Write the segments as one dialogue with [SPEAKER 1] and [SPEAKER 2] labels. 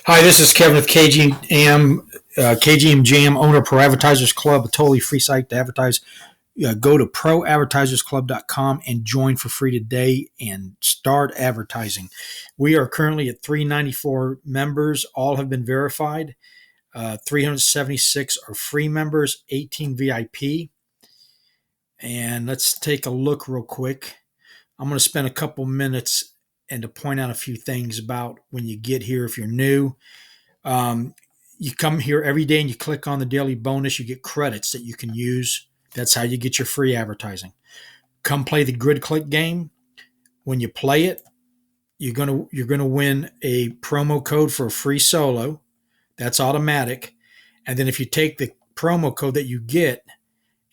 [SPEAKER 1] Hi, this is Kevin with KGMJAM, KGMJAM, owner of ProAdvertisersClub, a totally free site to advertise. Go to ProAdvertisersClub.com and join for free today and start advertising. We are currently at 394 members. All have been verified. 376 are free members, 18 VIP. And let's take a look real quick. I'm going to spend a couple minutes and to point out a few things about when you get here if you're new. You come here every day and you click on the daily bonus, you get credits that you can use. That's how you get your free advertising. Come play the grid click game. When you play it, you're gonna win a promo code for a free solo. That's automatic. And then if you take the promo code that you get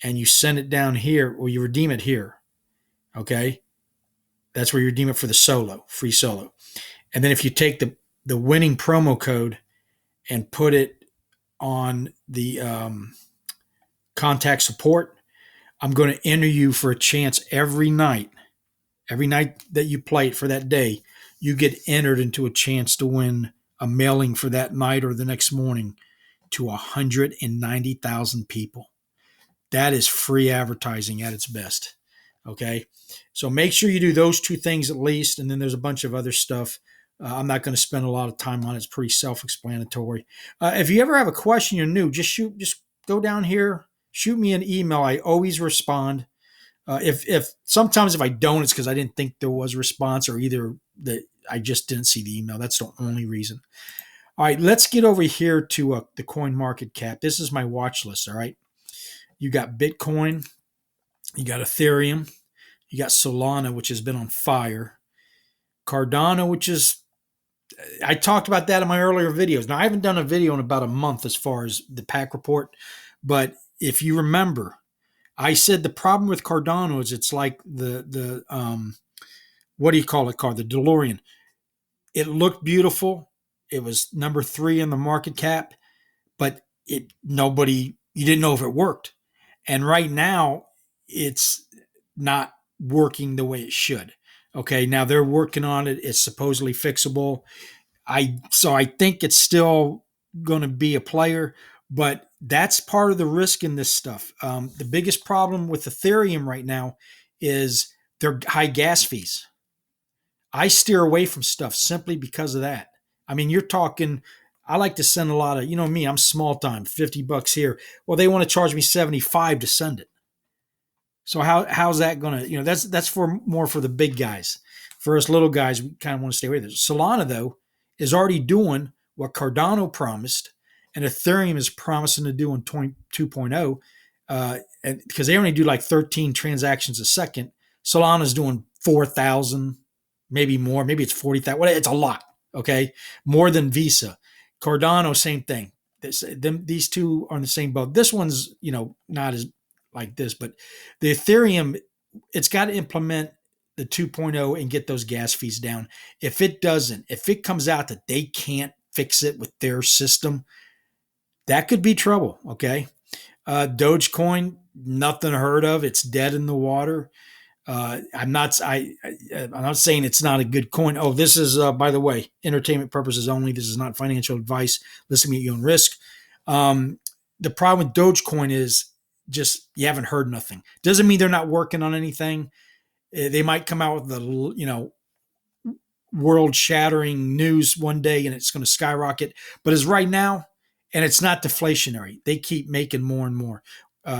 [SPEAKER 1] and you send it down here, or you redeem it here, okay? That's where you redeem it for the solo, free solo. And then if you take the winning promo code and put it on the contact support, I'm going to enter you for a chance every night. Every night that you play it for that day, you get entered into a chance to win a mailing for that night or the next morning to 190,000 people. That is free advertising at its best. Okay. So make sure you do those two things at least. And then there's a bunch of other stuff. I'm not going to spend a lot of time on it. It's pretty self-explanatory. If you ever have a question you're new, just go down here, shoot me an email. I always respond. If sometimes if I don't, it's because I didn't think there was a response, or either that I just didn't see the email. That's the only reason. All right, let's get over here to the coin market cap. This is my watch list. All right, you got Bitcoin, you got Ethereum, you got Solana, which has been on fire, Cardano, which is, I talked about that in my earlier videos. Now, I haven't done a video in about a month as far as the PAC report, but if you remember, I said the problem with Cardano is it's like the what do you call it, car? The DeLorean. It looked beautiful. It was number 3 in the market cap, but you didn't know if it worked. And right now, it's not working the way it should. Okay, now they're working on it. It's supposedly fixable. So I think it's still going to be a player, but that's part of the risk in this stuff. The biggest problem with Ethereum right now is their high gas fees. I steer away from stuff simply because of that. I mean, you're talking, I like to send a lot of, me, I'm small time, $50 here. Well, they want to charge me 75 to send it. So how's that going to, that's for more for the big guys. For us little guys, we kind of want to stay away from it. Solana, though, is already doing what Cardano promised and Ethereum is promising to do in 2.0, and because they only do like 13 transactions a second. Solana's doing 4,000, maybe more. Maybe it's 40,000. Well, it's a lot, okay? More than Visa. Cardano, same thing. These two are in the same boat. This one's, not as like this, but the Ethereum, it's got to implement the 2.0 and get those gas fees down. If it doesn't, if it comes out that they can't fix it with their system, that could be trouble. Okay. Dogecoin, nothing heard of. It's dead in the water. I'm not saying it's not a good coin. Oh, this is, by the way, entertainment purposes only. This is not financial advice. Listen at your own risk. The problem with Dogecoin is just you haven't heard nothing. Doesn't mean they're not working on anything. They might come out with the world-shattering news one day and it's going to skyrocket. But as right now, and it's not deflationary. They keep making more and more.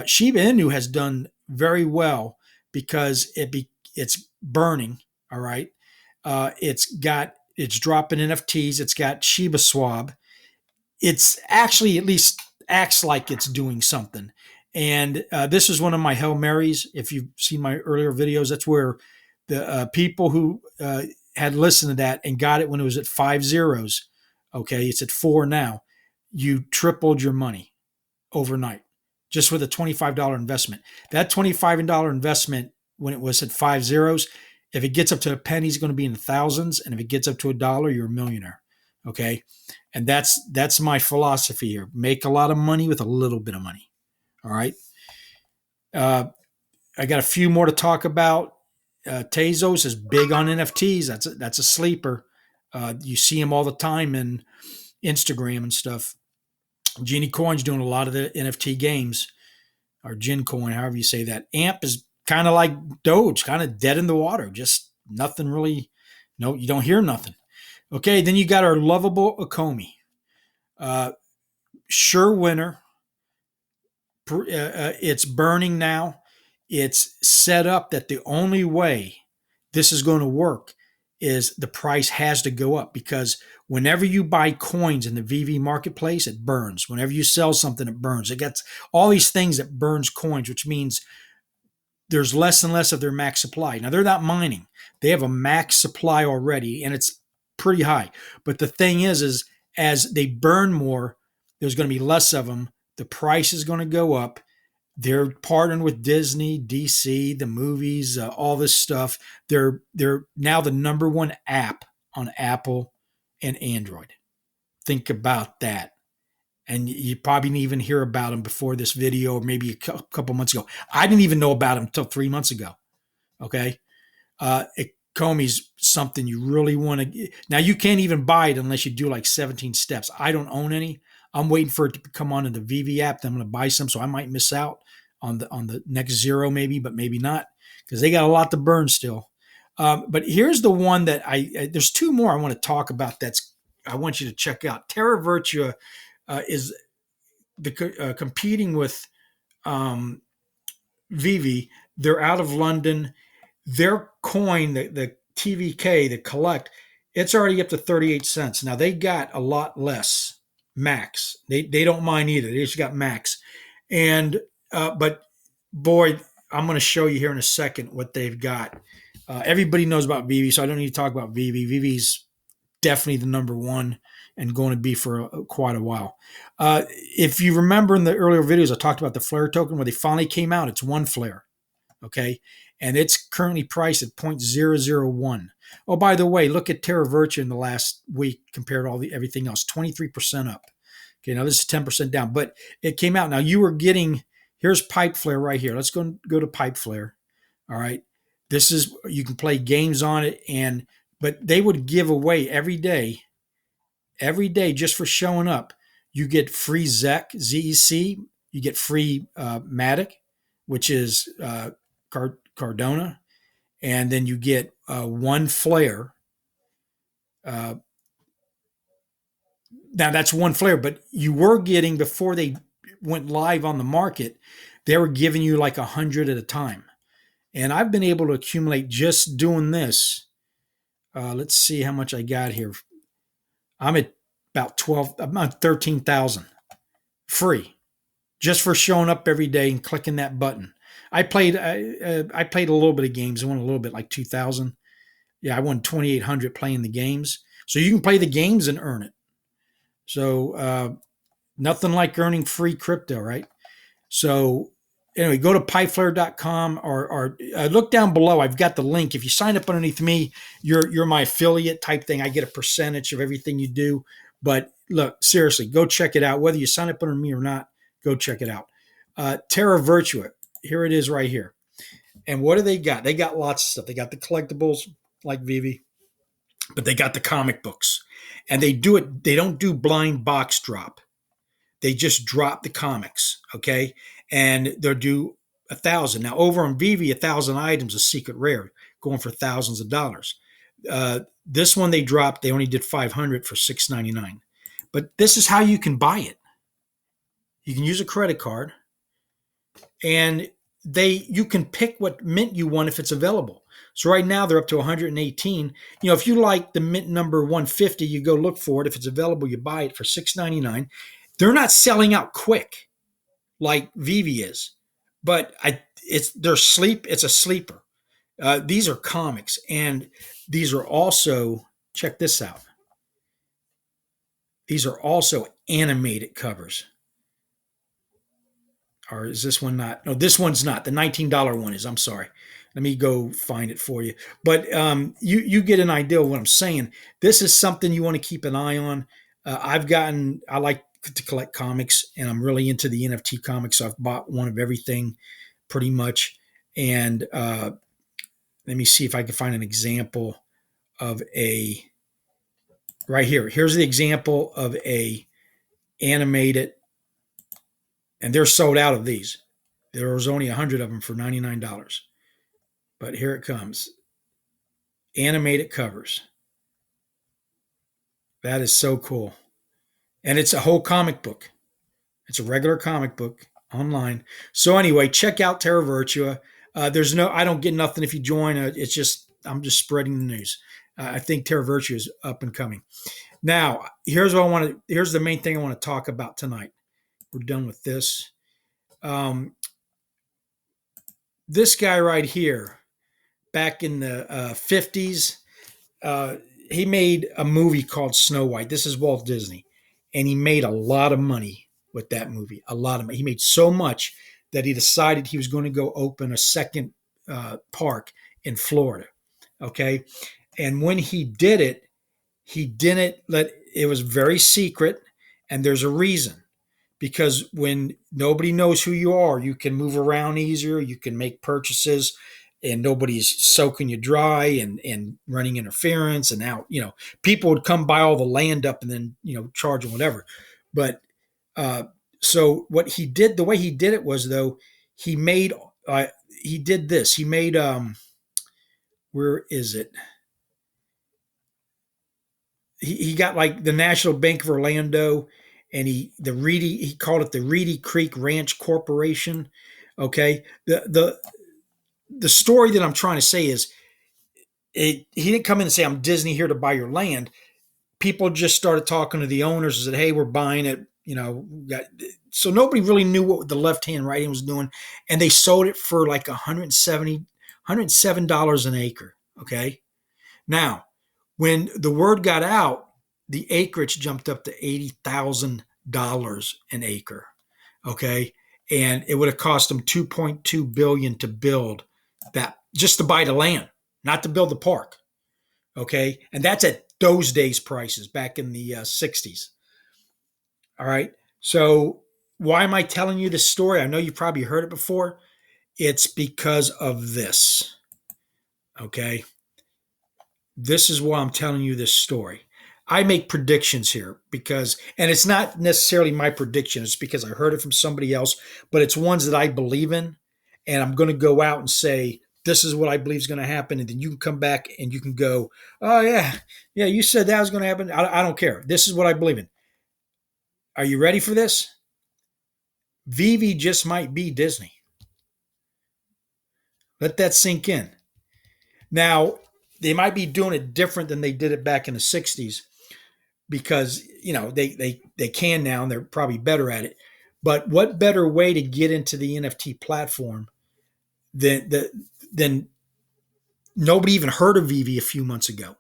[SPEAKER 1] Shiba Inu has done very well because it's burning. All right, it's dropping NFTs. It's got Shiba Swap. It's actually at least acts like it's doing something. And this is one of my Hail Marys. If you've seen my earlier videos, that's where the people who had listened to that and got it when it was at 5 zeros. Okay, it's at 4 now. You tripled your money overnight just with a $25 investment. That $25 investment, when it was at 5 zeros, if it gets up to a penny, it's going to be in the thousands. And if it gets up to $1, you're a millionaire. Okay. And that's my philosophy here. Make a lot of money with a little bit of money. All right. I got a few more to talk about. Tezos is big on NFTs. That's a sleeper. You see them all the time in Instagram and stuff. Genie Coin's doing a lot of the NFT games, or Gin Coin, however you say that. AMP is kind of like Doge, kind of dead in the water. Just nothing really. No, you don't hear nothing. Okay, then you got our lovable Akomi. Sure winner. It's burning now. It's set up that the only way this is going to work is the price has to go up, because whenever you buy coins in the VV marketplace, it burns. Whenever you sell something, it burns. It gets all these things that burns coins, which means there's less and less of their max supply. Now, they're not mining. They have a max supply already, and it's pretty high. But the thing is as they burn more, there's going to be less of them. The price is going to go up. They're partnering with Disney, DC, the movies, all this stuff. They're now the number one app on Apple and Android. Think about that. And you probably didn't even hear about them before this video, or maybe a couple months ago. I didn't even know about them until 3 months ago. Okay. Comey's something you really want to. Now, you can't even buy it unless you do like 17 steps. I don't own any. I'm waiting for it to come on in the VV app. Then I'm going to buy some, so I might miss out on the next zero, maybe, but maybe not, because they got a lot to burn still. But here's the one that there's two more I want to talk about. I want you to check out. Terra Virtua is competing with Veve. They're out of London. Their coin, the TVK, the collect, it's already up to 38 cents. Now, they got a lot less max. They don't mind either. They just got max. And but boy, I'm going to show you here in a second what they've got. Everybody knows about Veve, so I don't need to talk about Veve. Veve's definitely the number one and going to be for quite a while. If you remember in the earlier videos, I talked about the Flare token where they finally came out. It's one Flare, okay? And it's currently priced at 0.001. Oh, by the way, look at Terra Virtua in the last week compared to everything else, 23% up. Okay, now this is 10% down, but it came out. Now you were getting, here's Pipe Flare right here. Let's go to Pipe Flare. All right. This is, you can play games on it, but they would give away every day, just for showing up. You get free ZEC, you get free Matic, which is Cardona, and then you get one Flare. Now that's one Flare, but you were getting, before they went live on the market, they were giving you like 100 at a time. And I've been able to accumulate just doing this. Let's see how much I got here. I'm at about 13,000 free, just for showing up every day and clicking that button. I played a little bit of games. I won a little bit, like 2,000. Yeah, I won 2,800 playing the games. So you can play the games and earn it. So nothing like earning free crypto, right? So anyway, go to pipeflare.com or look down below. I've got the link. If you sign up underneath me, you're my affiliate type thing. I get a percentage of everything you do. But look, seriously, go check it out. Whether you sign up under me or not, go check it out. Terra Virtua, here it is right here. And what do they got? They got lots of stuff. They got the collectibles like Veve, but they got the comic books. And they don't do blind box drop. They just drop the comics, okay? And they'll do 1,000. Now, over on Veve, 1,000 items is secret rare, going for thousands of dollars. This one they dropped, they only did 500 for $6.99. But this is how you can buy it. You can use a credit card, and you can pick what mint you want if it's available. So right now they're up to 118. If you like the mint number 150, you go look for it. If it's available, you buy it for $6.99. They're not selling out quick like Veve is, but it's a sleeper. These are comics, and these are also, check this out. These are also animated covers. Or is this one not? No, this one's not. The $19 one is. I'm sorry. Let me go find it for you. But you get an idea of what I'm saying. This is something you want to keep an eye on. I like to collect comics, and I'm really into the NFT comics. So I've bought one of everything pretty much. And let me see if I can find an example of a right here. Here's the example of a animated, and they're sold out of these. There was only 100 of them for $99. But here it comes. Animated covers. That is so cool. And it's a whole comic book. It's a regular comic book online. So anyway, check out Terra Virtua. I don't get nothing if you join. It's just, I'm just spreading the news. I think Terra Virtua is up and coming. Now, here's the main thing I want to talk about tonight. We're done with this. This guy right here, back in the 50s, he made a movie called Snow White. This is Walt Disney. And he made a lot of money with that movie. A lot of money. He made so much that he decided he was going to go open a second park in Florida. Okay. And when he did it, he didn't it was very secret. And there's a reason. Because when nobody knows who you are, you can move around easier. You can make purchases and nobody's soaking you dry and running interference and out, people would come buy all the land up and then, charge them whatever. But so what he did, the way he did it was, though, he did this. He made, where is it? He got like the National Bank of Orlando, and he called it the Reedy Creek Ranch Corporation. Okay. The story that I'm trying to say is he didn't come in and say, I'm Disney here to buy your land. People just started talking to the owners and said, hey, we're buying it. So nobody really knew what the left hand, right hand was doing. And they sold it for like $107 an acre. Okay. Now, when the word got out, the acreage jumped up to $80,000 an acre. Okay. And it would have cost them $2.2 billion to build that, just to buy the land, not to build the park. Okay. And that's at those days prices back in the 60s. All right. So why am I telling you this story? I know you've probably heard it before. It's because of this. Okay. This is why I'm telling you this story. I make predictions here and it's not necessarily my prediction. It's because I heard it from somebody else, but it's ones that I believe in. And I'm going to go out and say, this is what I believe is going to happen. And then you can come back and you can go, oh yeah, you said that was going to happen. I don't care. This is what I believe in. Are you ready for this? Veve just might be Disney. Let that sink in. Now, they might be doing it different than they did it back in the 60s because, they can now and they're probably better at it. But what better way to get into the NFT platform than nobody even heard of Veve a few months ago?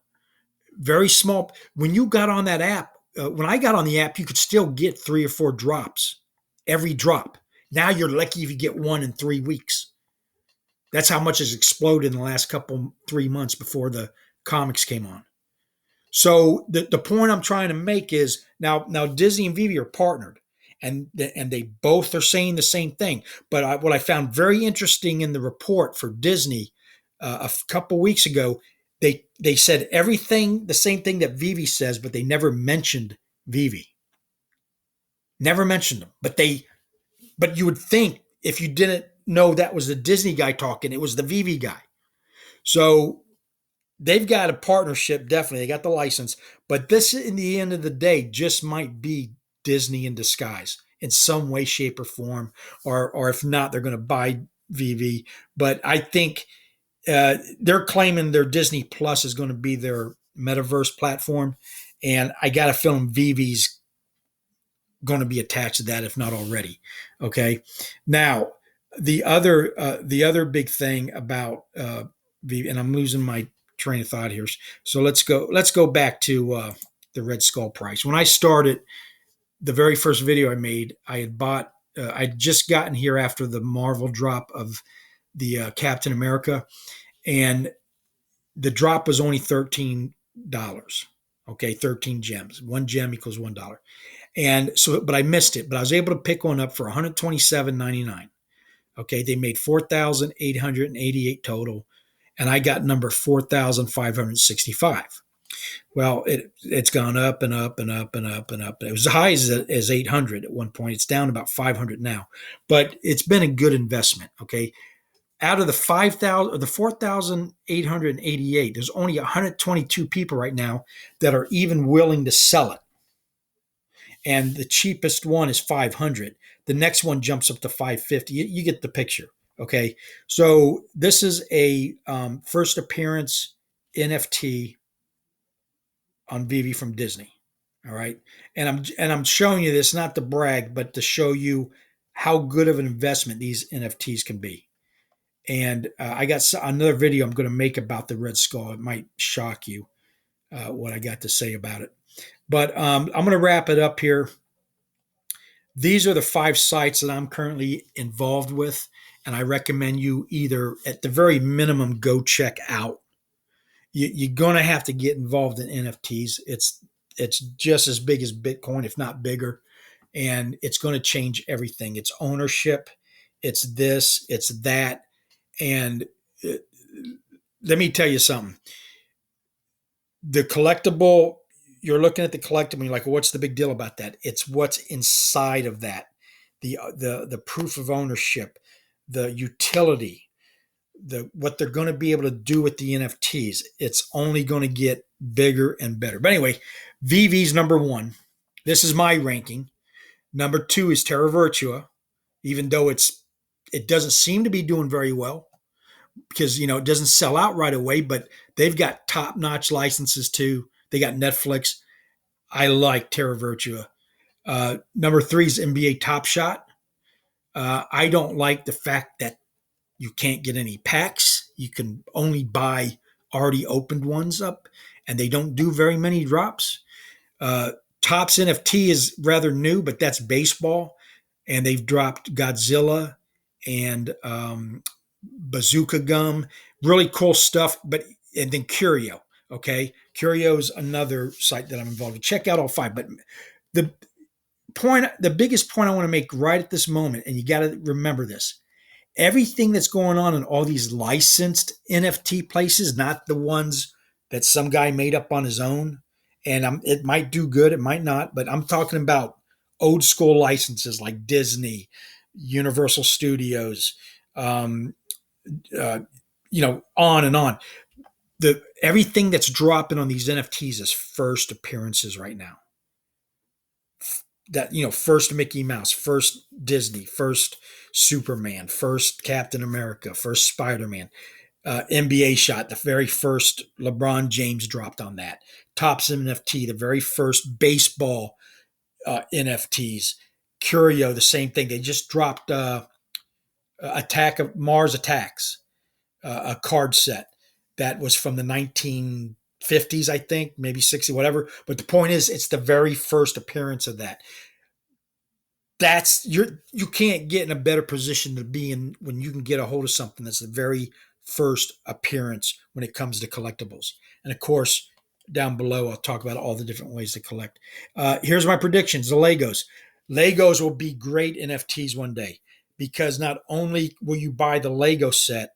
[SPEAKER 1] Very small. When you got on that app, when I got on the app, you could still get 3 or 4 drops every drop. Now you're lucky if you get 1 in 3 weeks. That's how much has exploded in the last 3 months before the comics came on. So the point I'm trying to make is now Disney and Veve are partnered, and they both are saying the same thing. But what I found very interesting in the report for Disney a couple weeks ago, they said everything, the same thing that Veve says, but they never mentioned Veve. Never mentioned them. But you would think if you didn't know that was the Disney guy talking, it was the Veve guy. So they've got a partnership, definitely. They got the license. But this, in the end of the day, just might be Disney in disguise in some way, shape, or form. Or if not, they're going to buy Veve. But I think they're claiming their Disney Plus is going to be their metaverse platform. And I got a feeling Veve's going to be attached to that, if not already. Okay. Now, the other big thing about Veve, and I'm losing my train of thought here. So let's go back to the Red Skull price. When I started, the very first video I made, I had bought. I'd just gotten here after the Marvel drop of the Captain America, and the drop was only $13. Okay, 13 gems. 1 gem equals $1. And so, but I missed it. But I was able to pick one up for $127.99. Okay, they made 4,888 total, and I got number 4,565. Well, it's gone up and up and up and up and up. It was as high as 800 at one point. It's down about 500 now, but it's been a good investment. Okay, out of the 5,000 or the 4,888, there's only 122 people right now that are even willing to sell it, and the cheapest one is 500. The next one jumps up to 550. You get the picture. Okay, so this is a first appearance NFT on Veve from Disney. All right, and I'm showing you this not to brag, but to show you how good of an investment these NFTs can be. And I got another video I'm going to make about the Red Skull. It might shock you what I got to say about it. But I'm going to wrap it up here. These are the 5 sites that I'm currently involved with, and I recommend you either, at the very minimum, go check out. You're going to have to get involved in NFTs. It's just as big as Bitcoin, if not bigger, and it's going to change everything. It's ownership, it's this, it's that, and uh, let me tell you something. The collectible, you're looking at the collectible, you're like, well, what's the big deal about that? It's what's inside of that, the proof of ownership, the utility, the what they're going to be able to do with the NFTs. It's only going to get bigger and better. But anyway, VV's number 1. This is my ranking. Number 2 is Terra Virtua, even though it doesn't seem to be doing very well because it doesn't sell out right away, but they've got top-notch licenses too. They got Netflix. I like Terra Virtua. Number 3 is NBA Top Shot. I don't like the fact that you can't get any packs. You can only buy already opened ones up, and they don't do very many drops. Topps NFT is rather new, but that's baseball, and they've dropped Godzilla and Bazooka Gum, really cool stuff. And then Curio, okay, Curio is another site that I'm involved with. Check out all 5. But the the biggest point I want to make right at this moment, and you got to remember this: everything that's going on in all these licensed NFT places, not the ones that some guy made up on his own. And it might do good, it might not, but I'm talking about old school licenses like Disney, Universal Studios, um, uh, on and on. Everything that's dropping on these NFTs is first appearances right now. That first Mickey Mouse, first Disney, first Superman, first Captain America, first Spider-Man, NBA shot, the very first LeBron James dropped on that. Topps NFT, the very first baseball NFTs. Curio, the same thing. They just dropped Attack of Mars Attacks, a card set that was from the 1950s, I think, maybe 60, whatever. But the point is, it's the very first appearance of that. You can't get in a better position to be in when you can get a hold of something that's the very first appearance when it comes to collectibles. And of course, down below, I'll talk about all the different ways to collect. Here's my predictions: the Legos will be great NFTs one day, because not only will you buy the Lego set,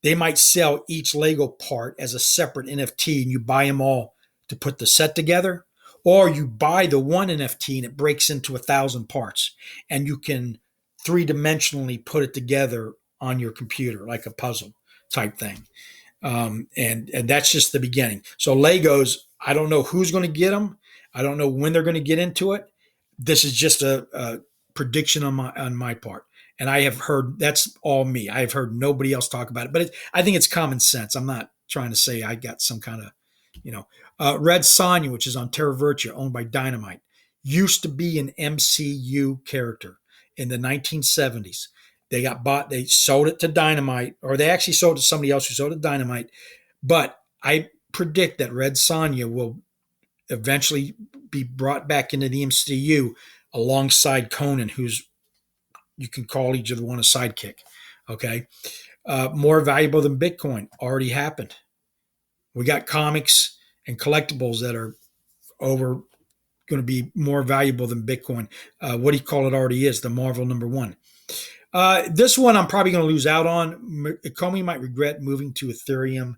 [SPEAKER 1] they might sell each Lego part as a separate NFT, and you buy them all to put the set together. Or you buy the one NFT and it breaks into 1,000 parts, and you can 3-dimensionally put it together on your computer like a puzzle type thing. And that's just the beginning. So Legos, I don't know who's going to get them. I don't know when they're going to get into it. This is just a prediction on my part. And I have heard, that's all me. I have heard nobody else talk about it, but I think it's common sense. I'm not trying to say I got some kind of, Red Sonja, which is on Terra Virtua, owned by Dynamite, used to be an MCU character in the 1970s. They got bought, they sold it to Dynamite, or they actually sold it to somebody else who sold it to Dynamite. But I predict that Red Sonja will eventually be brought back into the MCU alongside Conan, who's, you can call each other one a sidekick. Okay. More valuable than Bitcoin already happened. We got comics and collectibles that are over going to be more valuable than Bitcoin. What do you call it already is the Marvel #1. This one I'm probably going to lose out on. Comey might regret moving to Ethereum.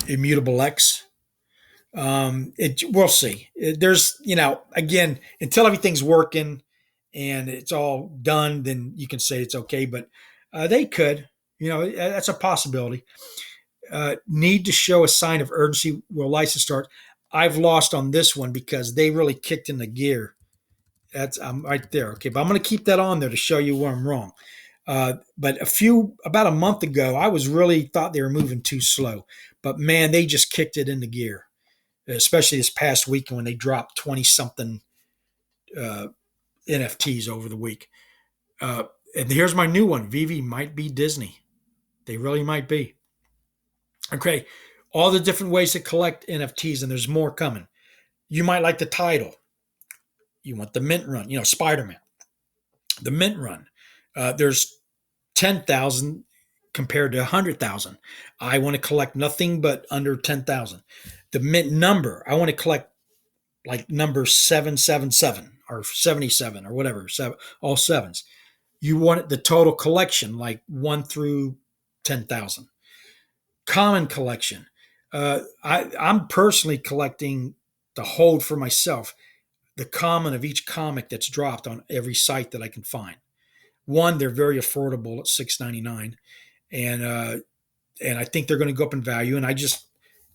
[SPEAKER 1] Immutable X. We'll see. There's, again, until everything's working and it's all done, then you can say it's okay. But they could, that's a possibility. Need to show a sign of urgency. Will license start? I've lost on this one because they really kicked in the gear. I'm right there. Okay, but I'm going to keep that on there to show you where I'm wrong. But about a month ago, I was really thought they were moving too slow. But man, they just kicked it into gear, especially this past weekend when they dropped 20 something NFTs over the week. And here's my new one. Veve might be Disney. They really might be. Okay. All the different ways to collect NFTs, and there's more coming. You might like the title. You want the mint run, Spider-Man. The mint run. There's 10,000 compared to 100,000. I want to collect nothing but under 10,000. The mint number. I want to collect like number 777 or 77 or whatever, all sevens. You want the total collection, like 1 through 10,000. Common collection. I'm personally collecting to hold for myself the common of each comic that's dropped on every site that I can find. One, they're very affordable at $6.99, and I think they're going to go up in value. And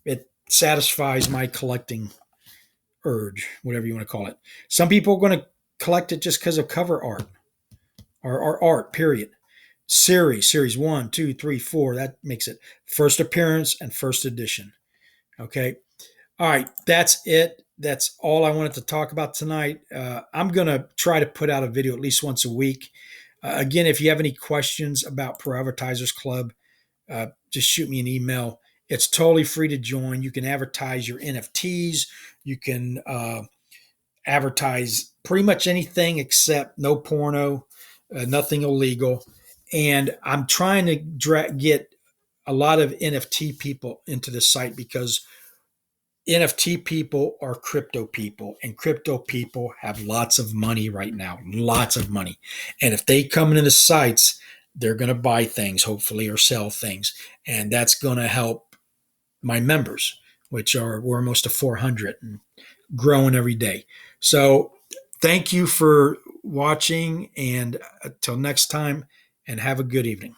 [SPEAKER 1] it satisfies my collecting urge, whatever you want to call it. Some people are going to collect it just because of cover art or art. Period. Series 1, 2, 3, 4. That makes it first appearance and first edition. Okay. All right. That's it. That's all I wanted to talk about tonight. I'm going to try to put out a video at least once a week. Again, if you have any questions about Pro Advertisers Club, just shoot me an email. It's totally free to join. You can advertise your NFTs. You can advertise pretty much anything except no porno, nothing illegal. And I'm trying to get a lot of NFT people into the site because NFT people are crypto people, and crypto people have lots of money right now, lots of money. And if they come into the sites, they're going to buy things, hopefully, or sell things. And that's going to help my members, we're almost to 400 and growing every day. So thank you for watching, and until next time, and have a good evening.